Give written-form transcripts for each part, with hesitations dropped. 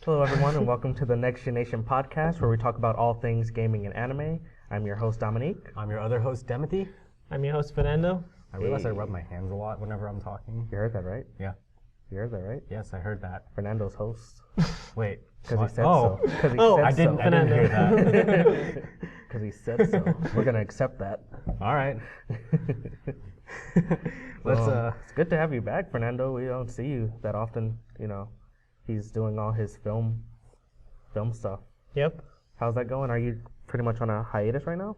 Hello, everyone, and welcome to the Next Generation podcast, where we talk about all things gaming and anime. I'm your host, Dominique. I'm your other host, Timothy. I'm your host, Fernando. I realize I rub my hands a lot whenever I'm talking. You heard that, right? Yeah. You heard that, right? Yes, I heard that. Fernando's host. Wait. Because he said so. I didn't hear that. Because he said so. We're going to accept that. All right. It's good to have you back, Fernando. We don't see you that often. You know, he's doing all his film stuff. Yep. How's that going? Are you pretty much on a hiatus right now?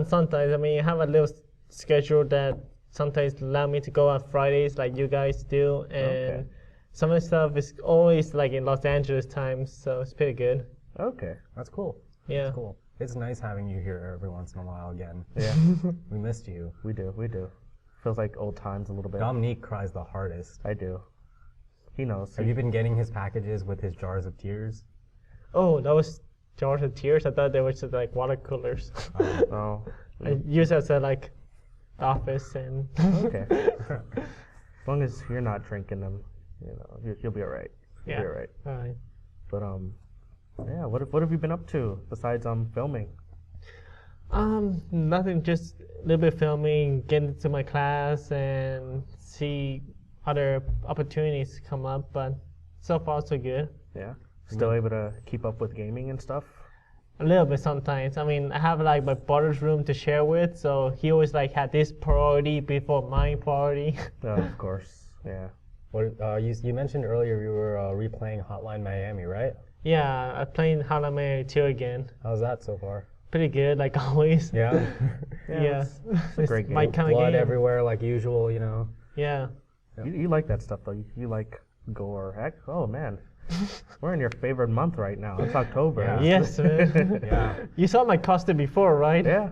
Sometimes, I have a little schedule that sometimes allow me to go on Fridays like you guys do. And some of the stuff is always like in Los Angeles times, so it's pretty good. Okay. That's cool. Yeah. That's cool. It's nice having you here every once in a while again. Yeah. We missed you. We do. Feels like old times a little bit. Dominique cries the hardest. I do. He knows. Have you been getting his packages with his jars of tears? Oh, that was jars of tears. I thought they were just like water coolers. Oh. I use it as a like office and. Okay. As long as you're not drinking them, you know, you'll be all right. You'll be all right. All right. But yeah. What have you been up to besides filming? Nothing. Just a little bit filming, get into my class, and see other opportunities come up. But so far, so good. Yeah. Still able to keep up with gaming and stuff? A little bit sometimes. I mean, I have like my brother's room to share with, so he always like had this priority before my priority. Oh, of course. Yeah. What you mentioned earlier you were replaying Hotline Miami, right? Yeah, I'm playing Hotline Miami 2 again. How's that so far? Pretty good, like always. Yeah. Yeah. It's a great game. my kind of Blood game. everywhere like usual, you know. Yeah. You like that stuff though. You like gore. Heck, oh man. We're in your favorite month right now. It's October. Yeah. Yes, man. Yeah. You saw my costume before, right? Yeah.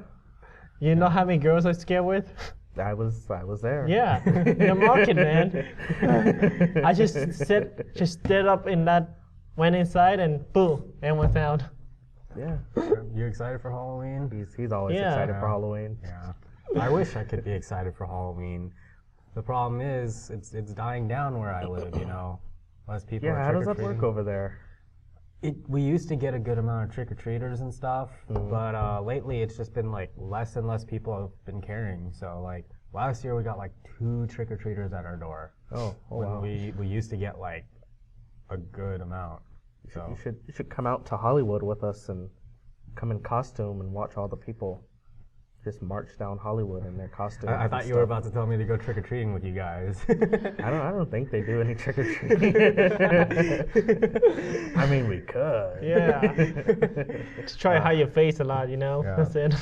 You know how many girls I scared with? I was there. Yeah. The market, man. I just stood up in that, went inside, and boom, everyone's out. Yeah. You excited for Halloween? He's always excited for Halloween. Yeah. I wish I could be excited for Halloween. The problem is it's dying down where I live, you know. Less people are How does that trick-or-treating. work over there? We used to get a good amount of trick-or-treaters and stuff, but lately it's just been like less and less people have been caring. So like last year we got like 2 trick-or-treaters at our door. Oh When wow. we used to get like a good amount. So You should come out to Hollywood with us and come in costume and watch all the people just march down Hollywood in their costumes. I thought you were about to tell me to go trick-or-treating with you guys. I don't think they do any trick or treating. I mean, we could. Yeah. Just try to hide your face a lot, you know? Yeah. That's it.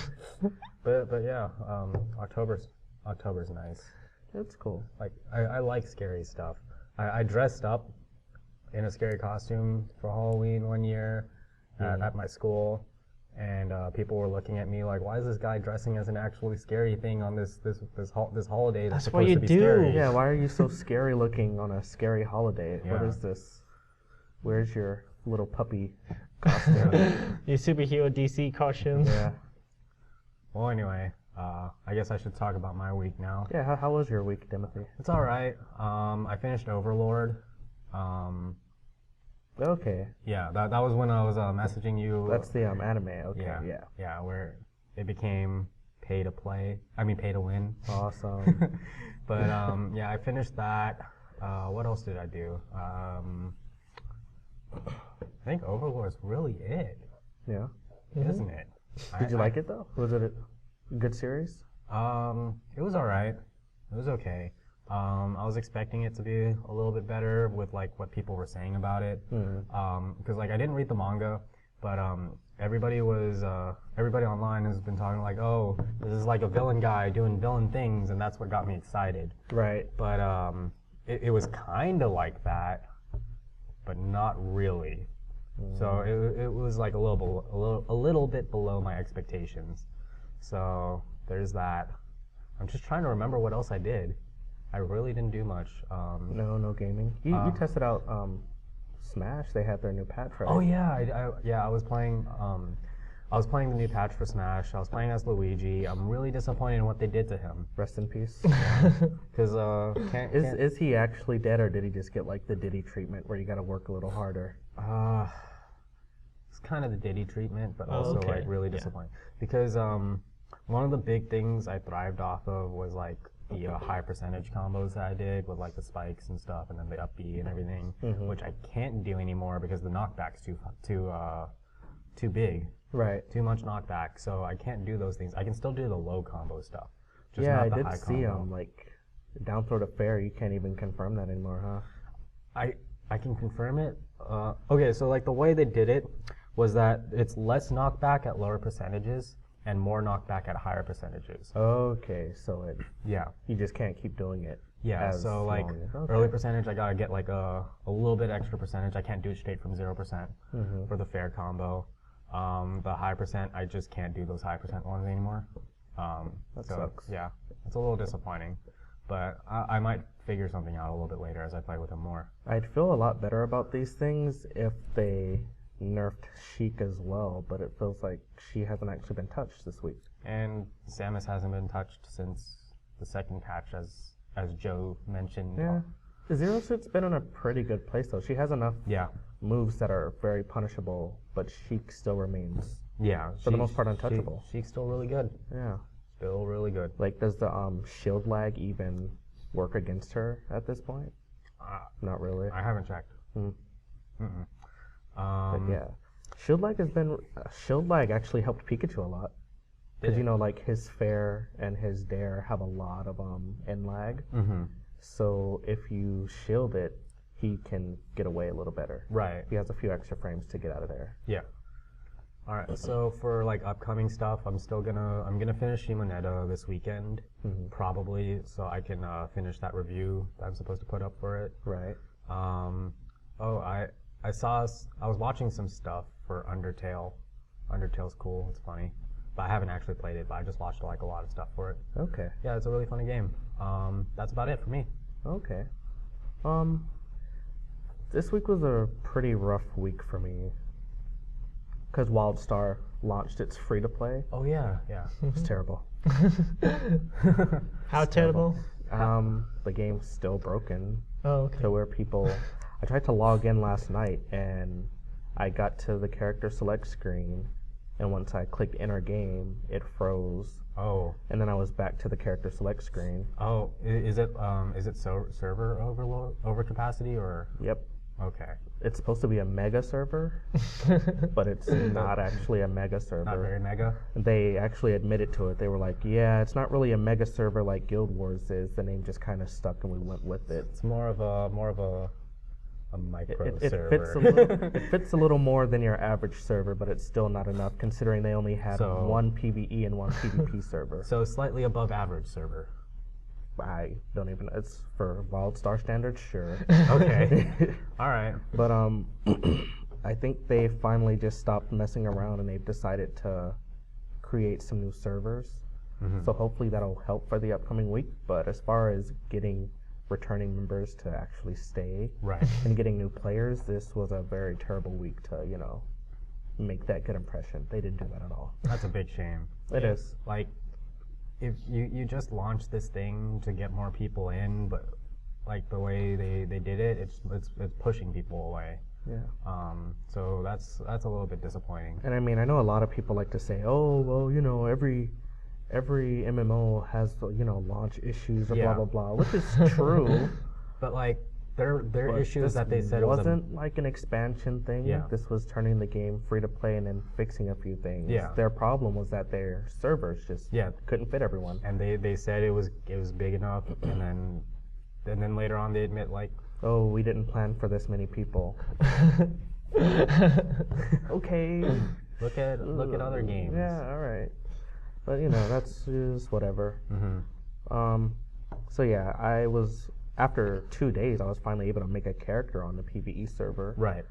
but yeah, October's nice. It's cool. Like I like scary stuff. I dressed up in a scary costume for Halloween one year at my school, and people were looking at me like, "Why is this guy dressing as an actually scary thing on this holiday that's That's what supposed you to be do. scary?" Yeah, why are you so scary looking on a scary holiday? What Yeah. is this? Where's your little puppy costume? Your superhero DC costume. Yeah. Well, anyway, I guess I should talk about my week now. Yeah, how was your week, Timothy? It's all right. I finished Overlord. Okay. Yeah, that was when I was messaging you. That's the anime. Okay, Yeah, where it became pay to play. I mean, pay to win. Awesome. But yeah, I finished that. What else did I do? I think Overlord's really it, Yeah. isn't it? Did you like it though? Was it a good series? It was all right. It was okay. I was expecting it to be a little bit better with like what people were saying about it. Because like I didn't read the manga, but everybody online has been talking like, oh, this is like a villain guy doing villain things, and that's what got me excited. Right. But it was kind of like that, but not really. So it was like a little bit below my expectations. So there's that. I'm just trying to remember what else I did. I really didn't do much. No gaming. You tested out Smash. They had their new patch, right? Oh yeah, I was playing I was playing the new patch for Smash. I was playing as Luigi. I'm really disappointed in what they did to him. Rest in peace. Because Is he actually dead, or did he just get like the Diddy treatment where you got to work a little harder? It's kind of the Diddy treatment, but also okay. like really disappointing. Because one of the big things I thrived off of was like the high percentage combos that I did with like the spikes and stuff, and then the up B and everything, which I can't do anymore because the knockback's too big. Right. Too much knockback, so I can't do those things. I can still do the low combo stuff. Just Yeah, not I the did high see combo. like down throw to fair. You can't even confirm that anymore, huh? I can confirm it. Okay, so like the way they did it was that it's less knockback at lower percentages and more knockback at higher percentages. Okay, so Yeah. you just can't keep doing it. Yeah, as so like long as- early percentage, I gotta get like a little bit extra percentage. I can't do it straight from 0% for the fair combo. The high percent, I just can't do those high percent ones anymore. That so sucks. yeah, it's a little disappointing, but I might figure something out a little bit later as I play with him more. I'd feel a lot better about these things if they nerfed Sheik as well, but it feels like she hasn't actually been touched this week. And Samus hasn't been touched since the second patch, as Joe mentioned. Yeah. Zero Suit's been in a pretty good place though. She has enough Yeah. moves that are very punishable, but Sheik still remains. Yeah. For the most part, untouchable. She's still really good. Yeah. Still really good. Like, does the shield lag even work against her at this point? Not really. I haven't checked. But yeah, shield lag actually helped Pikachu a lot. Because, you know, like his fair and his dare have a lot of end lag. So if you shield it, he can get away a little better. Right. He has a few extra frames to get out of there. Yeah. All right. So for like upcoming stuff, I'm gonna finish Shimoneta this weekend, probably, so I can finish that review that I'm supposed to put up for it. Right. I was watching some stuff for Undertale. Undertale's cool. It's funny, but I haven't actually played it. But I just watched like a lot of stuff for it. Okay. Yeah, it's a really funny game. That's about it for me. Okay. This week was a pretty rough week for me. Because WildStar launched its free-to-play. Oh yeah, yeah. It was terrible. How terrible? The game's still broken. Oh, okay. To where people... I tried to log in last night, and I got to the character select screen, and once I clicked enter game, it froze. Oh. And then I was back to the character select screen. Oh, is it server overcapacity or? Yep. Okay. It's supposed to be a mega server, but it's not actually a mega server. Not very mega. They actually admitted to it. They were like, yeah, it's not really a mega server like Guild Wars is. The name just kind of stuck and we went with it. It's more of a micro It server. fits a little more than your average server, but it's still not enough considering they only had one PvE and one PvP server. So slightly above average server. I don't even, it's for WildStar standards, sure. Okay. All right. But I think they finally just stopped messing around and they've decided to create some new servers. So hopefully that'll help for the upcoming week. But as far as getting returning members to actually stay and getting new players, this was a very terrible week to, you know, make that good impression. They didn't do that at all. That's a big shame. It is. Like, if you just launched this thing to get more people in, but like the way they did it, it's pushing people away. Yeah. So that's a little bit disappointing. And I mean, I know a lot of people like to say, oh, well, you know, every MMO has, you know, launch issues or blah blah blah, which is true. But like their issues that they said wasn't like an expansion thing. Yeah. This was turning the game free to play and then fixing a few things. Yeah. Their problem was that their servers just couldn't fit everyone. And they said it was big enough, and then later on they admit like, oh, we didn't plan for this many people. Okay. Look at other games. Yeah, all right. But you know, that's just whatever. So yeah, after 2 days, I was finally able to make a character on the PvE server. Right.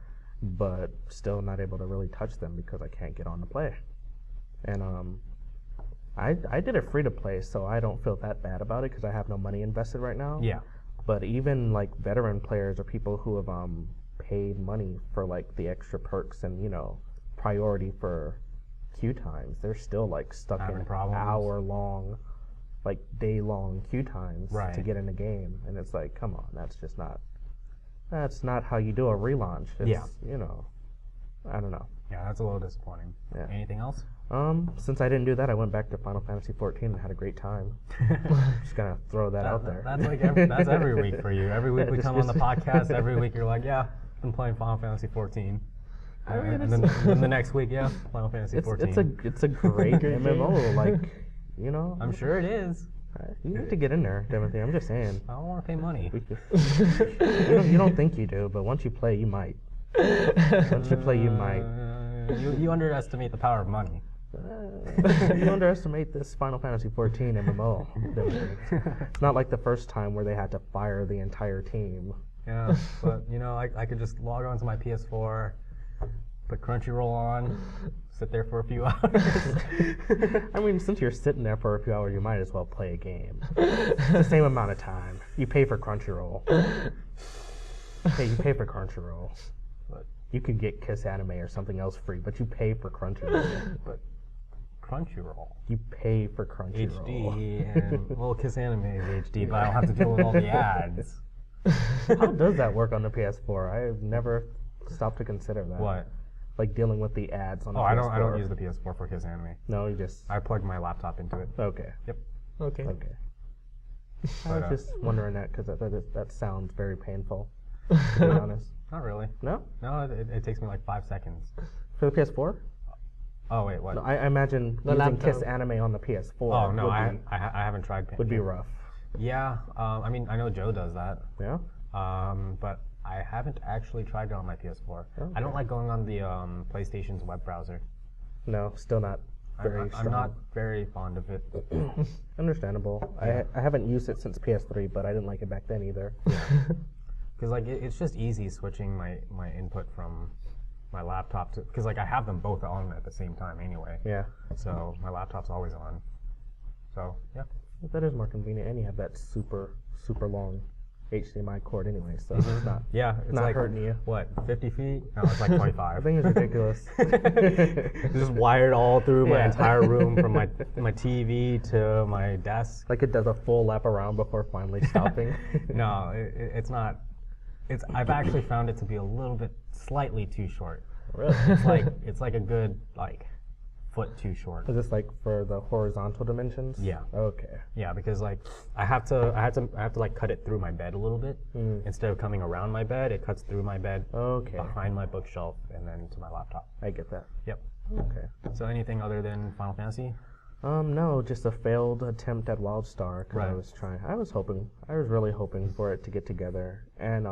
But still not able to really touch them because I can't get on to play. And I did it free to play, so I don't feel that bad about it because I have no money invested right now. Yeah. But even like veteran players or people who have paid money for like the extra perks and, you know, priority for queue times. They're still like stuck Having in problems. hour-long, like day-long queue times Right. to get in the game, and it's like, come on, that's not how you do a relaunch. It's, Yeah. you know, I don't know. Yeah, that's a little disappointing. Yeah. Anything else? Since I didn't do that, I went back to Final Fantasy 14 and had a great time. Just gonna throw that out there. That's like that's every week for you. Every week we come on the podcast. Every week you're like, yeah, I've been playing Final Fantasy 14. And then the next week, yeah, Final Fantasy 14. It's a great MMO. Like, you know, I'm sure it is. you need to get in there, Timothy. I'm just saying. I don't want to pay money. You don't think you do, but once you play, you might. Once you play, you might. You underestimate the power of money. You underestimate this Final Fantasy 14 MMO. It's not like the first time where they had to fire the entire team. Yeah, but you know, I could just log on to my PS4, put Crunchyroll on, sit there for a few hours. I mean, since you're sitting there for a few hours, you might as well play a game. It's the same amount of time. You pay for Crunchyroll. Hey, you pay for Crunchyroll. But You could get Kiss Anime or something else free, but you pay for Crunchyroll. but Crunchyroll. You pay for Crunchyroll. HD and well, Kiss Anime is HD, but I don't have to deal with all the ads. How does that work on the PS4? I've never stopped to consider that. What? Like dealing with the ads on the Oh, PS4. I don't use the PS4 for Kiss Anime. No, you just. I plug my laptop into it. Okay. Yep. Okay. Okay. I But, was just wondering that because that sounds very painful, to be honest. Not really. No? No, it takes me like 5 seconds. For the PS4? Oh wait, what? No, I imagine The using laptop. Kiss Anime on the PS4 Oh no, would, I haven't tried. would be rough. Yeah, I mean I know Joe does that, Yeah? but I haven't actually tried it on my PS4. I Okay. don't like going on the PlayStation's web browser. No, still not very strong. I'm not very fond of it. Understandable. Yeah. I haven't used it since PS3, but I didn't like it back then either. Because like it's just easy switching my input from my laptop to, because like I have them both on at the same time anyway. Yeah. So my laptop's always on. So yeah. That is more convenient, and you have that super long HDMI cord anyway, so it's not Yeah, it's not like hurting you. what 50 feet? No, it's like 25. I think it's ridiculous. It's just wired all through my Yeah. entire room from my TV to my desk. Like it does a full lap around before finally stopping. No, it's not. I've actually found it to be a little bit slightly too short. Really? It's like a good like foot too short. Is this like for the horizontal dimensions? Yeah. Okay. Yeah, because like I have to like cut it through my bed a little bit. Instead of coming around my bed, it cuts through my bed, Okay. behind my bookshelf, and then to my laptop. I get that. Yep. Okay. So anything other than Final Fantasy? No, just a failed attempt at WildStar. 'Cause Right. I was really hoping for it to get together, and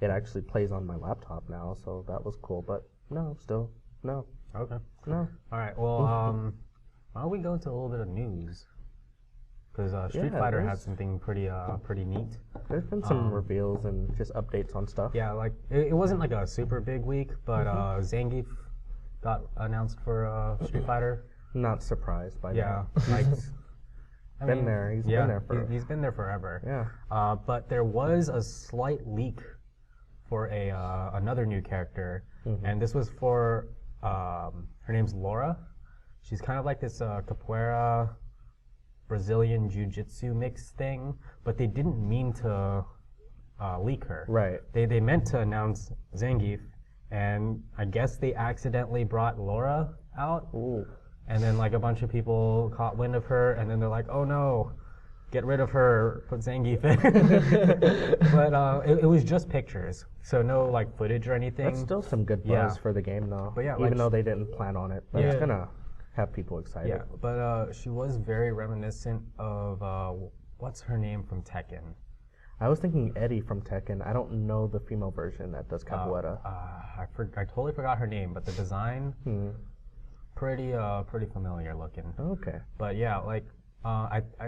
it actually plays on my laptop now, so that was cool. But no, still no. Okay. No. All right. Well, why don't we go into a little bit of news? Because Street Yeah, Fighter had there's- something pretty neat. There's been some reveals and just updates on stuff. Yeah, like it wasn't like a super big week, but Zangief got announced for Street Fighter. Not surprised by Yeah, that. like I Been there. He's yeah, been there for. he's been there forever. Yeah. But there was a slight leak for another new character, and this was for her name's Laura. She's kind of like this capoeira Brazilian jiu-jitsu mix thing, but they didn't mean to leak her. Right. They meant to announce Zangief, and I guess they accidentally brought Laura out. Ooh. And then like a bunch of people caught wind of her, and then they're like, "Oh no, get rid of her, put Zangief in." But it was just pictures, so no like footage or anything. That's still some good buzz Yeah. for the game, though. But yeah, even like though they didn't plan on it, but Yeah. it's gonna have people excited. Yeah, but she was very reminiscent of what's her name from Tekken. I was thinking Eddie from Tekken. I don't know the female version that does capoeira. I totally forgot her name, but the design pretty familiar looking. Okay. But yeah, like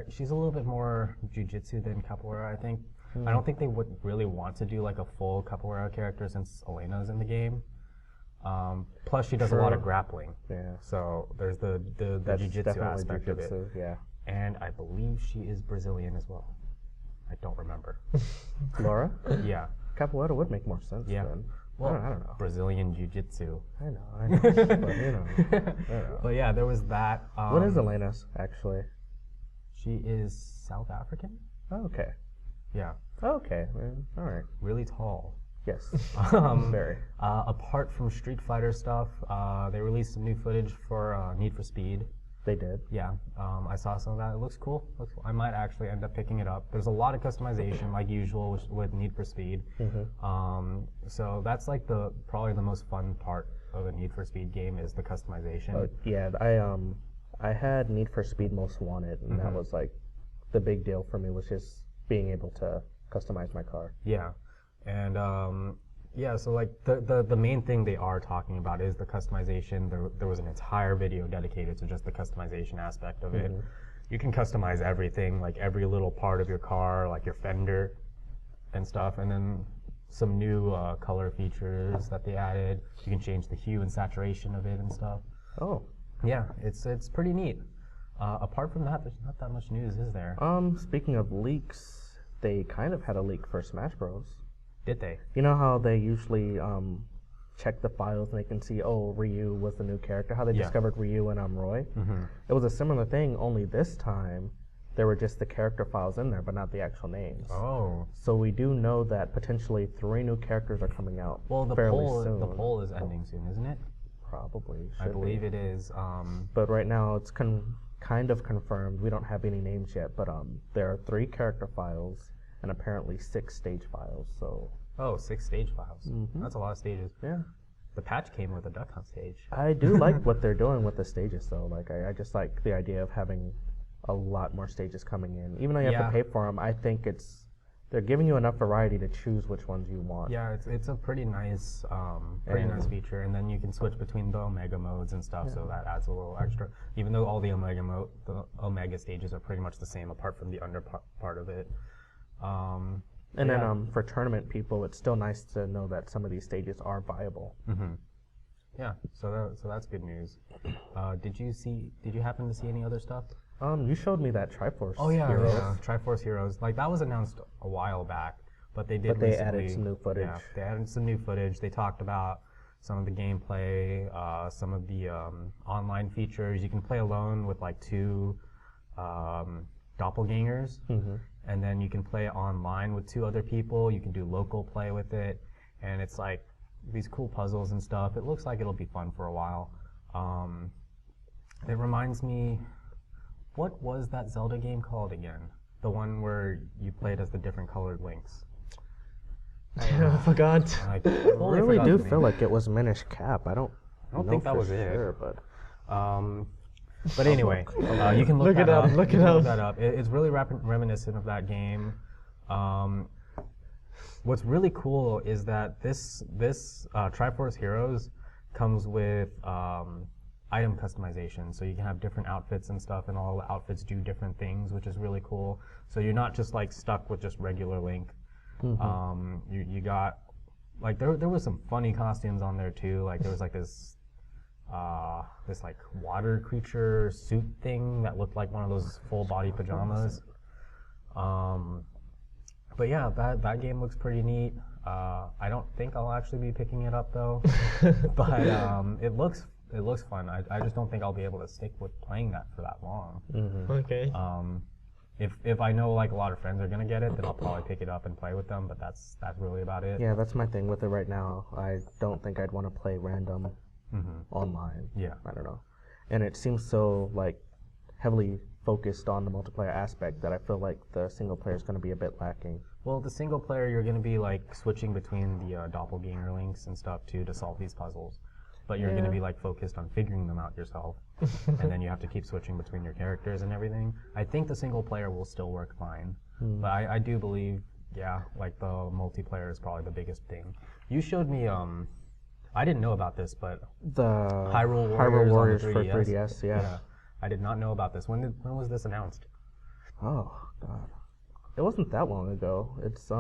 she's a little bit more jiu-jitsu than capoeira, I think. I don't think they would really want to do like a full capoeira character since Elena's in the game. Plus, she does a lot of True. grappling. Yeah. So there's the That's jiu-jitsu definitely aspect of it. jujitsu, yeah. And I believe she is Brazilian as well. I don't remember. Laura? Yeah. Capoeira would make more sense Yeah. then. Well, I don't know. Brazilian Jiu-Jitsu. I know. But, you know, I don't know. But yeah, there was that. What is Elena's, actually? She is South African? Oh, okay. Yeah. Okay. All right. Really tall. Yes. Very. Apart from Street Fighter stuff, they released some new footage for Need for Speed. They did. Yeah, I saw some of that. It looks cool. I might actually end up picking it up. There's a lot of customization, like usual with Need for Speed. So that's like probably the most fun part of a Need for Speed game is the customization. Yeah, I had Need for Speed Most Wanted, and that was like the big deal for me was just being able to customize my car. Yeah, and yeah, so like the main thing they are talking about is the customization. There was an entire video dedicated to just the customization aspect of it. You can customize everything, like every little part of your car, like your fender and stuff, and then some new color features that they added. You can change the hue and saturation of it and stuff. Oh. Yeah, it's pretty neat. Apart from that, there's not that much news, is there? Speaking of leaks, they kind of had a leak for Smash Bros. Did they? You know how they usually check the files and they can see, oh, Ryu was the new character, how they discovered Ryu and Roy? It was a similar thing, only this time there were just the character files in there, but not the actual names. Oh. So we do know that potentially 3 new characters are coming out fairly soon. The poll is ending soon, isn't it? Probably. I believe it is. But right now it's kind of confirmed. We don't have any names yet, but there are 3 character files and apparently 6 stage files. So. Oh, 6 stage files. That's a lot of stages. Yeah. The patch came with a Duck Hunt stage. I do like what they're doing with the stages, though. Like, I just like the idea of having a lot more stages coming in. Even though you have to pay for them, I think they're giving you enough variety to choose which ones you want. Yeah, it's a pretty nice feature, and then you can switch between the Omega modes and stuff, so that adds a little extra. Even though all the Omega stages are pretty much the same, apart from the under part of it. And then for tournament people, it's still nice to know that some of these stages are viable. Yeah, so that's good news. Did you happen to see any other stuff? You showed me that Triforce. Oh yeah, Heroes. yeah, Triforce Heroes. Like that was announced a while back, but they did. But they recently, added some new footage. Yeah, they added some new footage. They talked about some of the gameplay, some of the online features. You can play alone with like 2 doppelgangers, and then you can play online with 2 other people. You can do local play with it, and it's like these cool puzzles and stuff. It looks like it'll be fun for a while. It reminds me. What was that Zelda game called again? The one where you played as the different colored links. I forgot. I really do feel like it was Minish Cap. I don't think that was sure, it. But anyway, you can look that up. Look it up. That up. It's really reminiscent of that game. What's really cool is that this Triforce Heroes comes with item customization, so you can have different outfits and stuff, and all the outfits do different things, which is really cool. So you're not just like stuck with just regular Link. You got like there was some funny costumes on there too. Like there was like this like water creature suit thing that looked like one of those full body pajamas. But yeah, that game looks pretty neat. I don't think I'll actually be picking it up though, but it looks fun. I just don't think I'll be able to stick with playing that for that long. Okay. If I know like a lot of friends are gonna get it, then I'll probably pick it up and play with them. But that's really about it. Yeah, that's my thing with it right now. I don't think I'd want to play random online. Yeah. I don't know. And it seems so like heavily focused on the multiplayer aspect that I feel like the single player is going to be a bit lacking. Well, the single player, you're going to be like switching between the doppelganger links and stuff too to solve these puzzles. But you're going to be like focused on figuring them out yourself. And then you have to keep switching between your characters and everything. I think the single player will still work fine. But I do believe, like the multiplayer is probably the biggest thing. You showed me, I didn't know about this, but The Hyrule Warriors on the for 3DS. 3DS, yeah. I did not know about this. When was this announced? Oh, God. It wasn't that long ago. It's,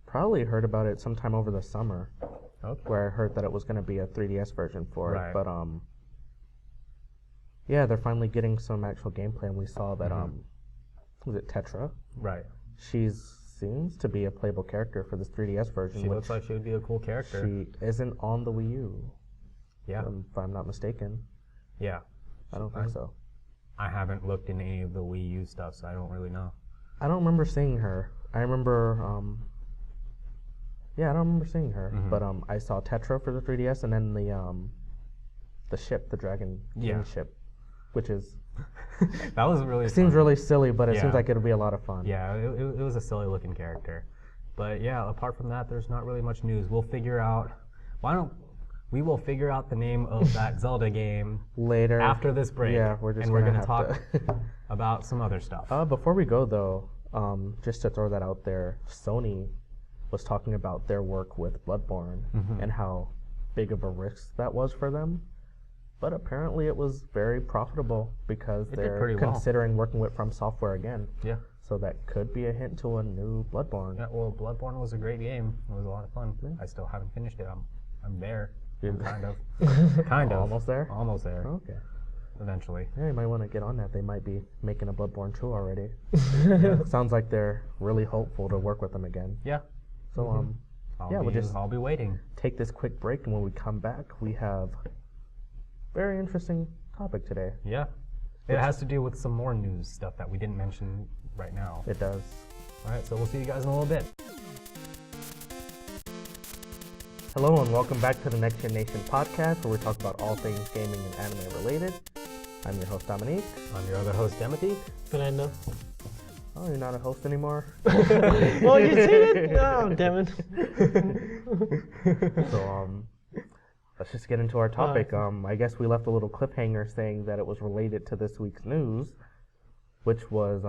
probably heard about it sometime over the summer. Okay. Where I heard that it was going to be a 3DS version for Right. it. But, yeah, they're finally getting some actual gameplay, and we saw that, was it Tetra? Right. She's seems to be a playable character for this 3DS version. She looks like she would be a cool character. She isn't on the Wii U. Yeah. If I'm not mistaken. Yeah. I don't think so. I haven't looked in any of the Wii U stuff, so I don't really know. I don't remember seeing her. I remember, I don't remember seeing her. Mm-hmm. But I saw Tetra for the 3DS, and then the ship, the Dragon King ship, which is... That was really Seems really silly, but it Yeah. seems like it'll be a lot of fun. Yeah, it was a silly looking character. But yeah, apart from that, there's not really much news. We'll figure out... We will figure out the name of that Zelda game Later. after this break. Yeah, we're just and we're gonna gonna have talk about some other stuff. Before we go, though, just to throw that out there, Sony was talking about their work with Bloodborne and how big of a risk that was for them. But apparently it was very profitable because It did they're pretty well. considering working with From Software again. Yeah. So that could be a hint to a new Bloodborne. Yeah, well, Bloodborne was a great game. It was a lot of fun. I still haven't finished it. I'm there. Kind of. Kind of. Almost there? Almost there. Okay. Eventually. Yeah, you might want to get on that. They might be making a Bloodborne 2 already. Sounds like they're really hopeful to work with them again. Yeah. So, I'll be waiting. take this quick break, and when we come back, we have very interesting topic today. Yeah. It has to do with some more news stuff that we didn't mention right now. It does. All right, so we'll see you guys in a little bit. Hello and welcome back to the Next Gen Nation podcast, where we talk about all things gaming and anime related. I'm your host Dominique. I'm your other host, Timothy. Fernando. Oh, you're not a host anymore? Well, you said it. Oh, damn it. So, let's just get into our topic. I guess we left a little cliffhanger saying that it was related to this week's news, which was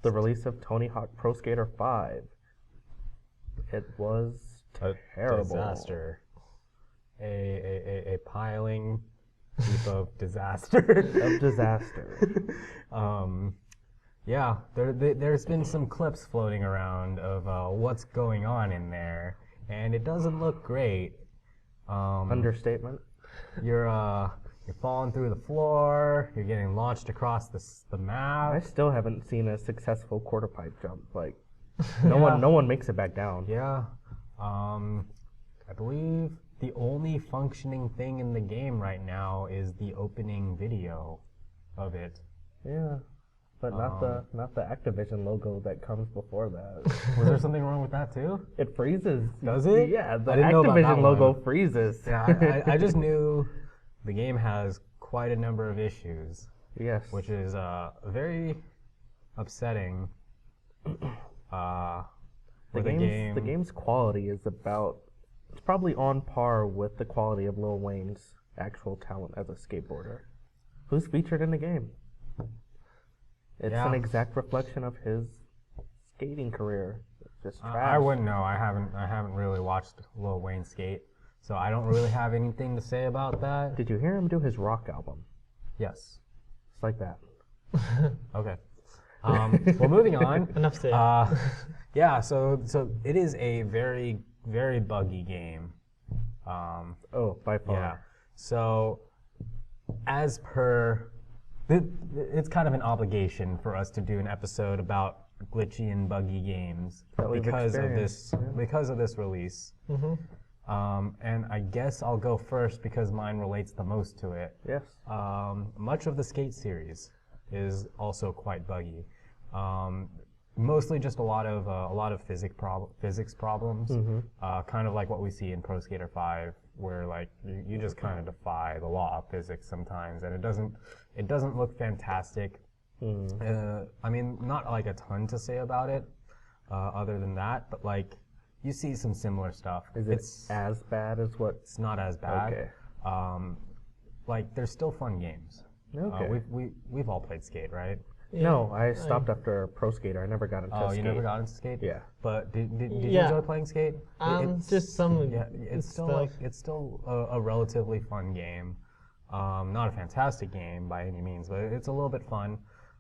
the release of Tony Hawk Pro Skater 5. It was terrible. Disaster. A piling heap of disaster. Of disaster. Yeah, there's been some clips floating around of what's going on in there, and it doesn't look great. Understatement. You're falling through the floor. You're getting launched across the map. I still haven't seen a successful quarter pipe jump. Like, no one makes it back down. Yeah. I believe the only functioning thing in the game right now is the opening video of it. Yeah. But not the Activision logo that comes before that. Was there something wrong with that too? It freezes. Does it? Yeah, the I didn't know about that Activision logo one. freezes. Yeah, I just knew the game has quite a number of issues, Yes. which is very upsetting. The game's quality is it's probably on par with the quality of Lil Wayne's actual talent as a skateboarder. Who's featured in the game? It's an exact reflection of his skating career. It's just trash. I wouldn't know. I haven't really watched Lil Wayne skate, so I don't really have anything to say about that. Did you hear him do his rock album? Yes. It's like that. Okay. Well, moving on. Enough said. Yeah. So it is a very, very buggy game. By far. Yeah. So, as per, it's kind of an obligation for us to do an episode about glitchy and buggy games That we've because of experienced, this release. And I guess I'll go first because mine relates the most to it. Yes. Much of the Skate series is also quite buggy. Mostly just a lot of physics problems, kind of like what we see in Pro Skater 5, where like you just kind of defy the law of physics sometimes, and it doesn't look fantastic. I mean, not like a ton to say about it, other than that, but like you see some similar stuff. Is it as bad as what? It's not as bad. Okay. Like there's still fun games. Okay. We've all played Skate, right? No, I stopped after Pro Skater. I never got into Oh, Skate. you never got into Skate? Yeah. But did you Yeah. enjoy playing Skate? Just some. Yeah, it's still stuff. like it's still a relatively fun game. Not a fantastic game by any means, but it's a little bit fun.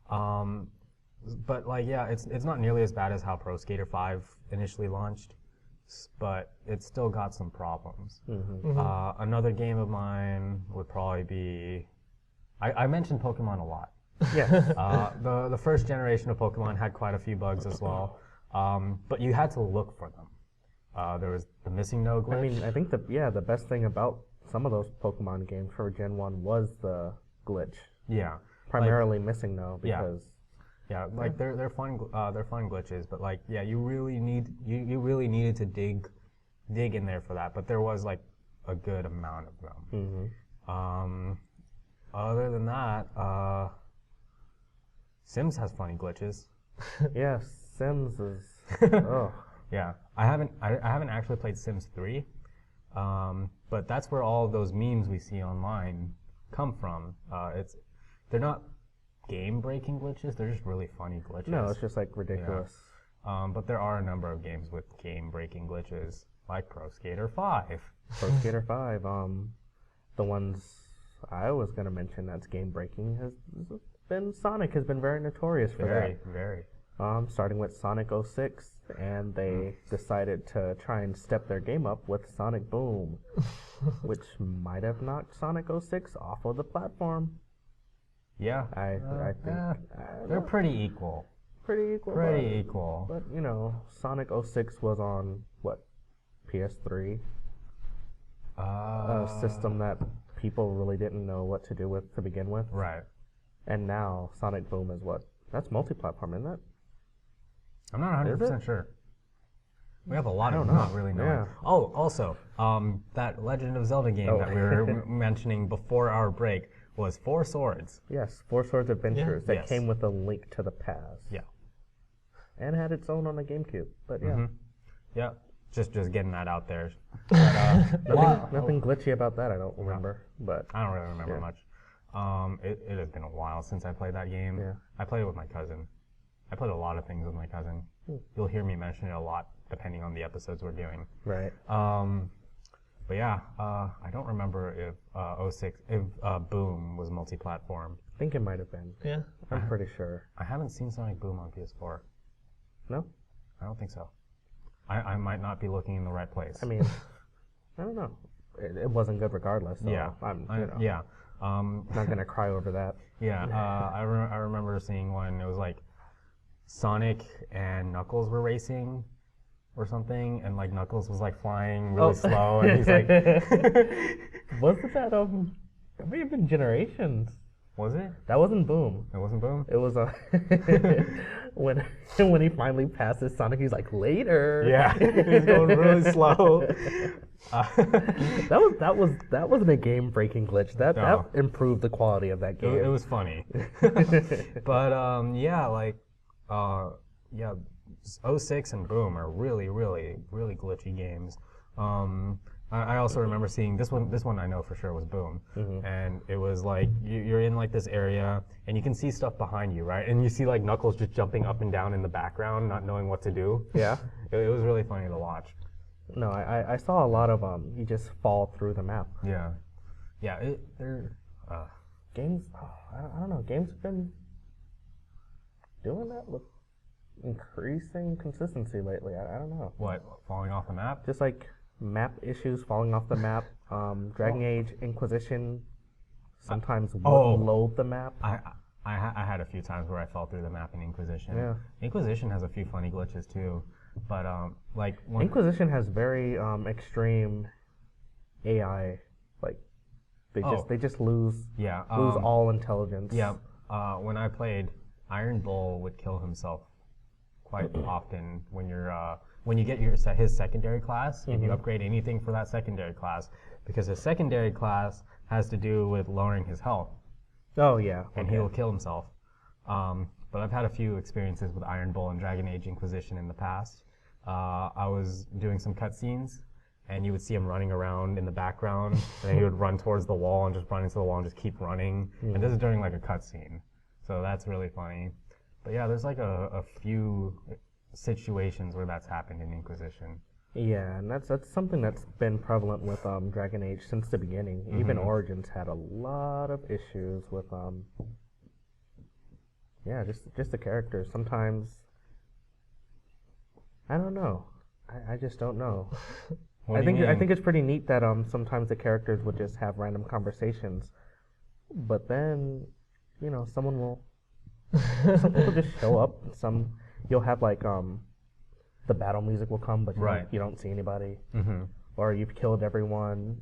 But like yeah, it's not nearly as bad as how Pro Skater 5 initially launched, but it's still got some problems. Another game of mine would probably be I mentioned Pokemon a lot. Yes. The first generation of Pokemon had quite a few bugs as well. but you had to look for them. There was the missing no glitch. I mean, I think the best thing about some of those Pokemon games for Gen 1 was the glitch. Yeah. Primarily missing no, because yeah, like they're fun glitches, but like you really needed to dig in there for that. But there was like a good amount of them. Other than that, Sims has funny glitches. yeah, Sims is oh. Yeah, I haven't actually played Sims 3, but that's where all of those memes we see online come from. They're not game-breaking glitches; they're just really funny glitches. No, it's just like ridiculous. Yeah. But there are a number of games with game-breaking glitches, like Pro Skater 5. Pro Skater 5. The ones I was gonna mention that's game-breaking has been Sonic has been very notorious for that. Very. Starting with Sonic 06, and they decided to try and step their game up with Sonic Boom, which might have knocked Sonic 06 off of the platform. Yeah, I think they're pretty equal. Pretty equal. Pretty equal. But you know, Sonic 06 was on what, PS3, a system that people really didn't know what to do with to begin with. Right. And now Sonic Boom is what? That's multi-platform, isn't it? I'm not 100% sure. We have a lot of know. not really knowing. Yeah. Oh, also, that Legend of Zelda game that we were mentioning before our break was Four Swords. Yes, Four Swords Adventures that Yes. came with a link to the past. Yeah. And had its own on the GameCube. But yeah. Yeah. Just getting that out there. But, Nothing glitchy about that, I don't remember. But I don't really remember much. It has been a while since I played that game. Yeah. I played it with my cousin. I played a lot of things with my cousin. You'll hear me mention it a lot depending on the episodes we're doing. right. But yeah, I don't remember if Boom was multi-platform. I think it might have been. Yeah. I'm pretty sure. I haven't seen Sonic Boom on PS4. No? I don't think so. I might not be looking in the right place. I mean, I don't know. It wasn't good regardless. So I'm not going to cry over that. Yeah, I remember seeing one. It was like Sonic and Knuckles were racing or something, and like Knuckles was like flying really slow, and he's like, Wasn't that, that may have been Generations. was it? That wasn't Boom. It wasn't Boom? It was when he finally passes Sonic, he's like, later. Yeah, he's going really slow. That wasn't a game breaking glitch. That improved the quality of that game. It was funny. But yeah, like 06 and Boom are really, really, really glitchy games. I also remember seeing this one I know for sure was Boom. And it was like you're in like this area and you can see stuff behind you, right? And you see like Knuckles just jumping up and down in the background, not knowing what to do. Yeah. It was really funny to watch. No, I saw a lot of you just fall through the map. Yeah. Games, I don't know, games have been doing that with increasing consistency lately. I don't know. What, falling off the map? Just like map issues, falling off the map. Dragon Age Inquisition sometimes won't load the map. I had a few times where I fell through the map in Inquisition. Yeah. Inquisition has a few funny glitches too, but like Inquisition has very extreme AI. Like they just lose all intelligence. Yeah. When I played, Iron Bull would kill himself quite often when you get his secondary class, if you upgrade anything for that secondary class, because his secondary class has to do with lowering his health. Oh yeah. And he'll kill himself. But I've had a few experiences with Iron Bull and Dragon Age Inquisition in the past. I was doing some cutscenes, and you would see him running around in the background, and then he would run towards the wall and just run into the wall and just keep running. And this is during like a cutscene, so that's really funny. But yeah, there's like a few situations where that's happened in Inquisition. Yeah, and that's something that's been prevalent with Dragon Age since the beginning. Even Origins had a lot of issues with just the characters. Sometimes I don't know. I just don't know. I think it's pretty neat that sometimes the characters would just have random conversations, but then some people just show up. You'll have like the battle music will come, but Right. you don't see anybody. Mm-hmm. Or you've killed everyone,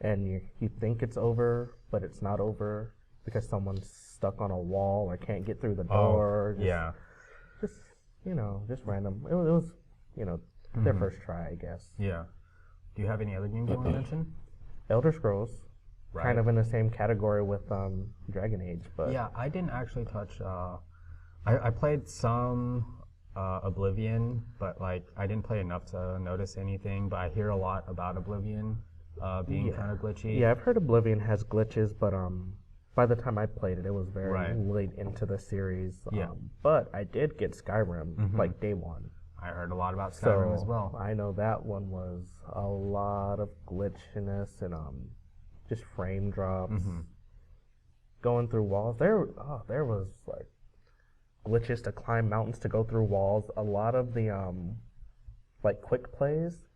and you think it's over, but it's not over because someone's stuck on a wall or can't get through the door. Just just random. It was their first try, I guess. Yeah. Do you have any other games you want to mention? Elder Scrolls, Right. kind of in the same category with Dragon Age, but Yeah, I didn't actually touch. I played some Oblivion, but like I didn't play enough to notice anything. But I hear a lot about Oblivion being kind of glitchy. yeah, I've heard Oblivion has glitches, but by the time I played it, it was very Right. late into the series. Yeah. But I did get Skyrim like day one. I heard a lot about Skyrim as So well. I know that one was a lot of glitchiness and just frame drops. Going through walls. There was like glitches to climb mountains, to go through walls. A lot of the like quick plays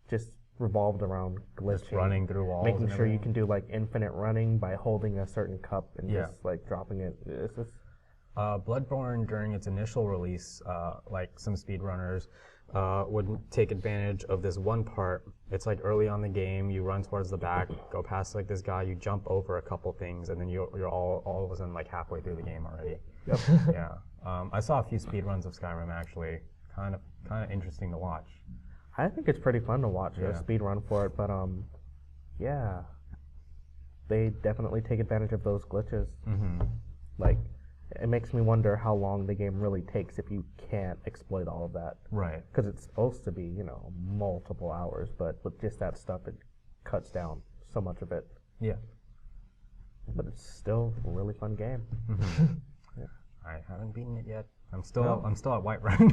just revolved around glitching, Just running through walls, making and sure you everything. can do like infinite running by holding a certain cup and Yeah. just like dropping it. It's just Bloodborne, during its initial release, like some speedrunners would take advantage of this one part. It's like early on the game, you run towards the back, go past like this guy, you jump over a couple things, and then you're all of a sudden like halfway through the game already. Yep. Yeah. I saw a few speedruns of Skyrim actually. Kind of interesting to watch. I think it's pretty fun to watch a Yeah. speed run for it, but yeah, they definitely take advantage of those glitches. Like, it makes me wonder how long the game really takes if you can't exploit all of that. Right. Because it's supposed to be, multiple hours, but with just that stuff, it cuts down so much of it. Yeah. But it's still a really fun game. I haven't beaten it yet. I'm still No. at Whiterun.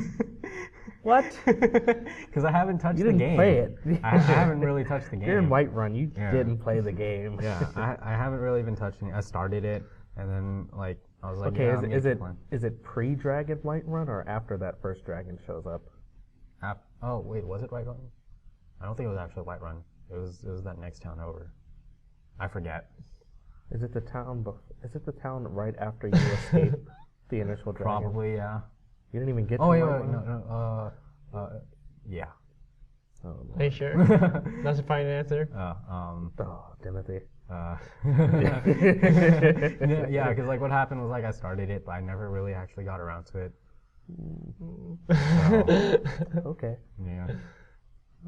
What? Because I haven't touched You the didn't game. play it. I haven't really touched the game. You're in Whiterun. You Yeah. didn't play the game. Yeah, I haven't really been touching it. I started it, and then like I was like, Okay, yeah, is, I'm is gonna it keep playing. is it pre-Dragon Whiterun or after that first dragon shows up? Oh wait, was it Whiterun? I don't think it was actually Whiterun. It was that next town over. I forget. Is it the town? Is it the town right after you escape the initial dragon? Probably, yeah. You didn't even get Oh to yeah, Whiterun? no, yeah. Oh, Are you sure? That's a fine answer. oh, Timothy. Yeah, because like what happened was like I started it, but I never really actually got around to it. Okay. Yeah.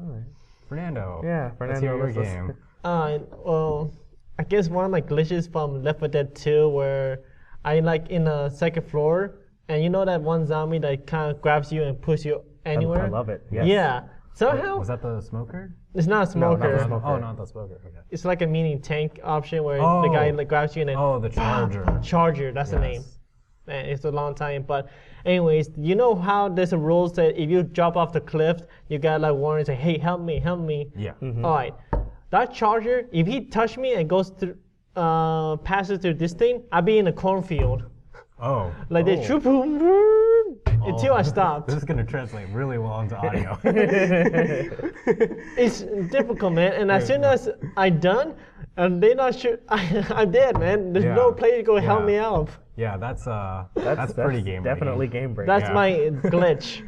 All right. Fernando. Yeah, Let's Fernando. hear your let's- game. Well, I guess one of my glitches from Left 4 Dead 2 where I like in the second floor, and you know that one zombie that kind of grabs you and pushes you anywhere? I love it. Yes. Yeah. Somehow, Was that the smoker? it's not a No, not smoker. the smoker. Oh, not the smoker. Okay. It's like a mini tank option where the guy like, grabs you and then Oh, the charger. Charger, that's the name. Yes. Man, it's a long time. But anyways, you know how there's a rules that if you drop off the cliff, you got like warning say, hey, help me, help me. Yeah. All right. That charger, if he touch me and goes through, passes through this thing, I'll be in a cornfield. Oh. Like they shoot, boom, boom, until I stopped. This is gonna translate really well into audio. It's difficult, man. And as soon as I done, and they not sure, I'm dead, man. There's no Yeah. place to go help Yeah. me out. Yeah, that's pretty game. Definitely game breaking. That's Yeah. my glitch.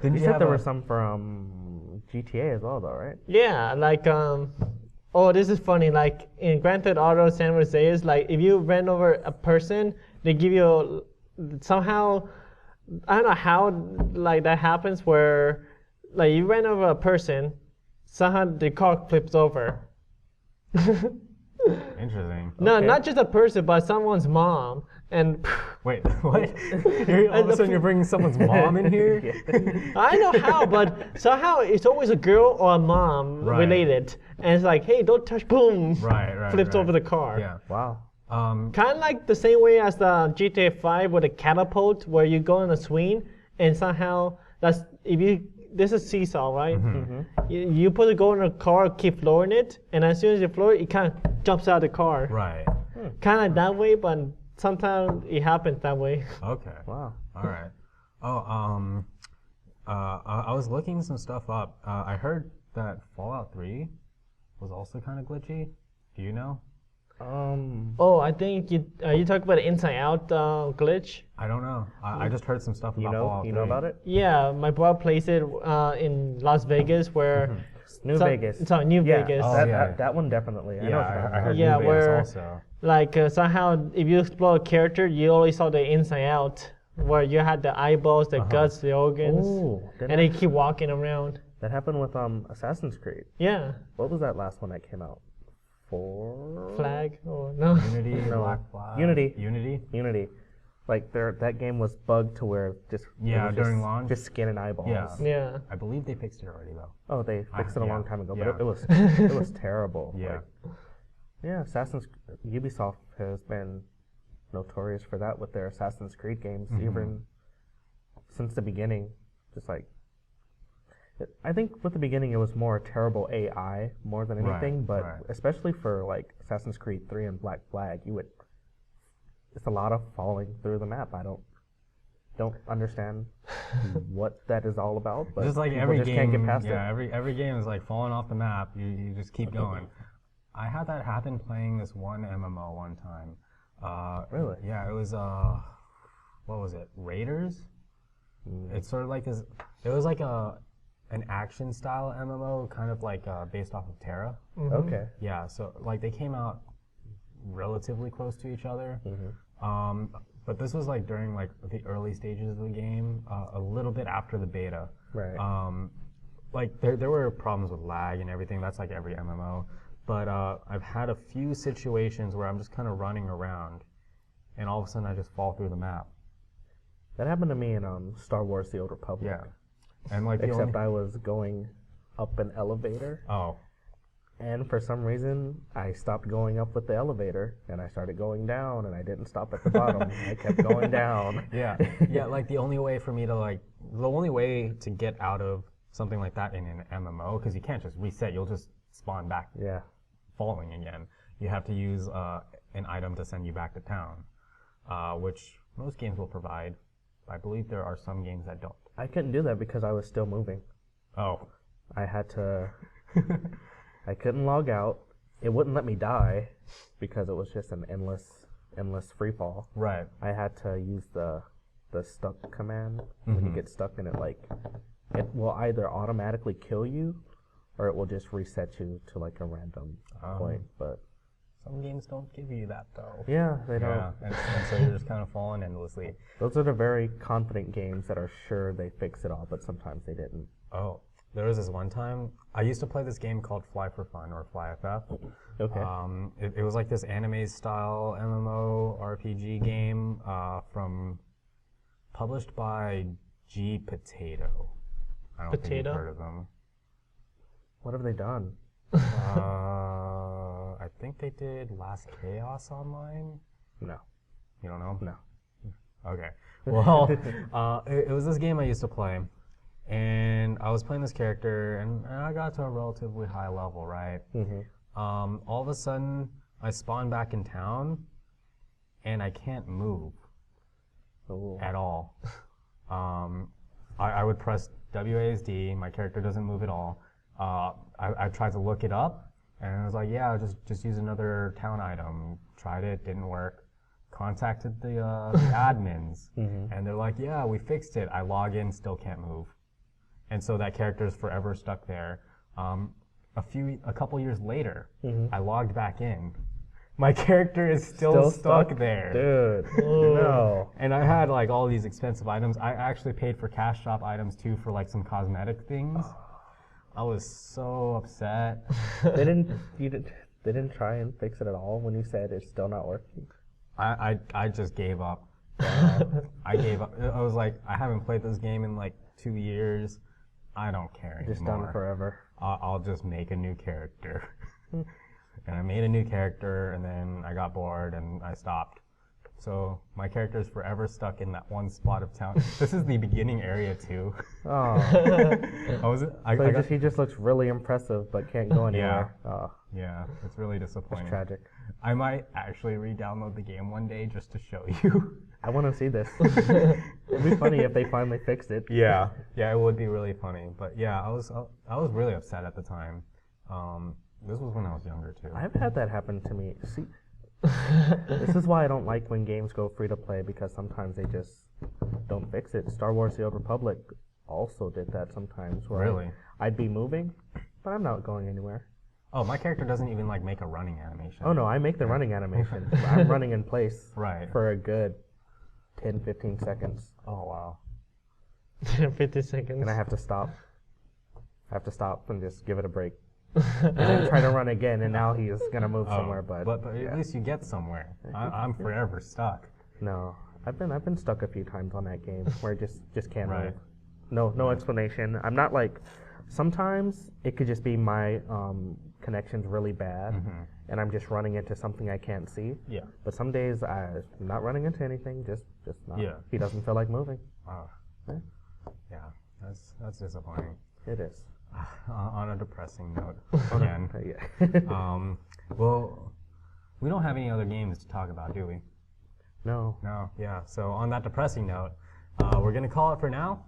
Didn't You you said have there a- were some from GTA as well, though, right? Yeah, like oh, this is funny. Like in Grand Theft Auto San Andreas, like if you ran over a person, they give you somehow, I don't know how like that happens where like you ran over a person, somehow the car flips over. Interesting. No, Okay. not just a person, but someone's mom. And Wait, what? All of a sudden you're bringing someone's mom in here? I know how, but somehow it's always a girl or a mom Right. related. And it's like, hey, don't touch, boom, Right. flips over the car. Yeah. Wow. Kind of like the same way as the GTA 5 with a catapult where you go on a swing and somehow this is seesaw, right? You put a goal in a car, keep lowering it, and as soon as you floor it kind of jumps out of the car. Right. Kind of that way, but sometimes it happens that way. Okay. Wow. All right. Oh, I was looking some stuff up. I heard that Fallout 3 was also kind of glitchy. Do you know? Oh, I think you talk about the Inside Out glitch. I don't know. I just heard some stuff about Fallout 3. You know about it? Yeah, my brother plays it in Las Vegas, where New Vegas. It's on New Yeah, Vegas. that one definitely. I know what you're talking I heard about. Yeah, New Vegas where- also. Like somehow, if you explore a character, you always saw the Inside Out, where you had the eyeballs, the guts, the organs, Ooh, and they keep walking around. that happened with Assassin's Creed. Yeah, What was that last one that came out? 4? flag or no? Unity, No. Black Flag. Unity. Unity? Like that game was bugged to where just Yeah, it was during just, launch. just skin and eyeballs. Yeah. Yeah. I believe they fixed it already though. Oh, they fixed it a yeah, long time ago, yeah. but it was terrible. Yeah. Like, yeah, Ubisoft has been notorious for that with their Assassin's Creed games, even since the beginning. Just like, I think with the beginning it was more terrible AI more than anything, but especially for like Assassin's Creed 3 and Black Flag, it's a lot of falling through the map. I don't understand what that is all about, but Just like people every just game, can't get past it. every game is like falling off the map. You just keep going. I had that happen playing this one MMO one time. Really? Yeah, it was what was it? Raiders. It's sort of like this. It was like an action style MMO, kind of like based off of Terra. Okay. Yeah, so like they came out relatively close to each other. But this was like during like the early stages of the game, a little bit after the beta. Right. Like there were problems with lag and everything. That's like every MMO. But I've had a few situations where I'm just kind of running around, and all of a sudden I just fall through the map. That happened to me in Star Wars: The Old Republic. Yeah. And like Except I was going up an elevator, oh. and for some reason I stopped going up with the elevator, and I started going down, and I didn't stop at the bottom. I kept going down. Yeah, yeah. Like the only way to get out of something like that in an MMO, because you can't just reset. You'll just spawn back, Yeah. falling again. You have to use an item to send you back to town, which most games will provide. I believe there are some games that don't. I couldn't do that because I was still moving. Oh. I had to. I couldn't log out. It wouldn't let me die because it was just an endless free fall. Right. I had to use the stuck command. When you get stuck in it, like it will either automatically kill you, or it will just reset you to like a random point. But some games don't give you that though. yeah, they don't. Yeah, and so you're just kind of falling endlessly. Those are the very confident games that are sure they fix it all, but sometimes they didn't. Oh, there was this one time I used to play this game called Fly for Fun or Fly FF. Okay. It was like this anime style MMO RPG game published by G Potato. I don't think you've heard of them. What have they done? I think they did Last Chaos Online. No. You don't know? No. Okay. Well, it was this game I used to play, and I was playing this character, and I got to a relatively high level, right? All of a sudden, I spawn back in town, and I can't move at all. I would press WASD, my character doesn't move at all. I tried to look it up, and I was like, yeah, just use another town item. Tried it, didn't work. Contacted the admins, and they're like, yeah, we fixed it. I log in, still can't move. And so that character is forever stuck there. A couple years later, I logged back in. My character is still stuck there. Dude, no. And I had like all these expensive items. I actually paid for cash shop items too for like some cosmetic things. I was so upset. They didn't try and fix it at all when you said it's still not working? I just gave up. I gave up. I was like, I haven't played this game in like 2 years. I don't care anymore. Just done forever. I'll just make a new character. And I made a new character, and then I got bored, and I stopped. So my character is forever stuck in that one spot of town. This is the beginning area too. Oh. He just looks really impressive, but can't go anywhere. Yeah. Oh, Yeah, it's really disappointing. it's tragic. I might actually re-download the game one day just to show you. I want to see this. It'd be funny if they finally fixed it. Yeah, it would be really funny. But yeah, I was really upset at the time. This was when I was younger too. I've had that happen to me. See, This is why I don't like when games go free to play, because sometimes they just don't fix it. Star Wars: The Old Republic also did that sometimes. Where Really? I'd be moving, but I'm not going anywhere. Oh, my character doesn't even like make a running animation. Oh no, I make the running animation. I'm running in place Right. for a good 10, 15 seconds. Oh wow. 50 seconds. And I have to stop. I have to stop and just give it a break. And then try to run again, and now he is going to move somewhere. But at yeah. least you get somewhere. I'm forever stuck. No, I've been stuck a few times on that game where I just can't Right. move. No explanation. I'm not like. Sometimes it could just be my connection's really bad, and I'm just running into something I can't see. Yeah. But some days I'm not running into anything. Just not. Yeah. He doesn't feel like moving. Wow. Yeah. Yeah. That's disappointing. It is. On a depressing note, again. Yeah. Well, we don't have any other games to talk about, do we? No. No. Yeah. So on that depressing note, we're gonna call it for now.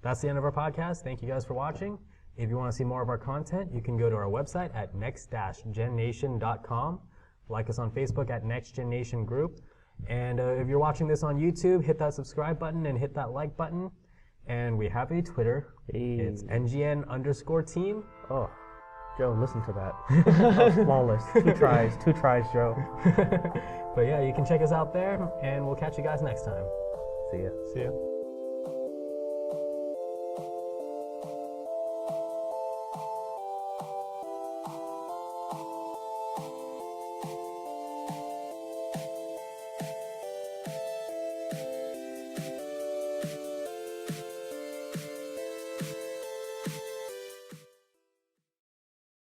That's the end of our podcast. Thank you guys for watching. If you want to see more of our content, you can go to our website at next-gennation.com. Like us on Facebook at Next Gen Nation Group. And if you're watching this on YouTube, hit that subscribe button and hit that like button. And we have a Twitter. Hey. It's ngn_team. Oh, Joe, listen to that. Oh, flawless. Two tries, Joe. But yeah, you can check us out there, and we'll catch you guys next time. See ya. See ya.